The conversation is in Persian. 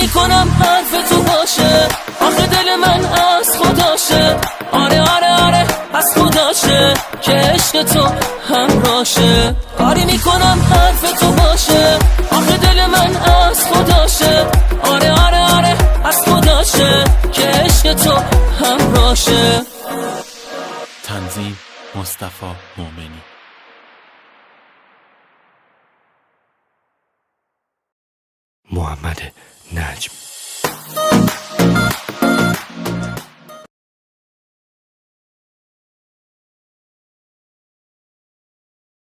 میکنم حرف تو باشه، آخه دل من از خداشه. آره آره آره از خداشه که عشق تو همراشه. کاری میکنم حرف تو باشه، آخه دل من از خداشه. آره آره آره از خداشه که عشق تو همراشه. تنظیم مصطفی مومنی. محمد نجم.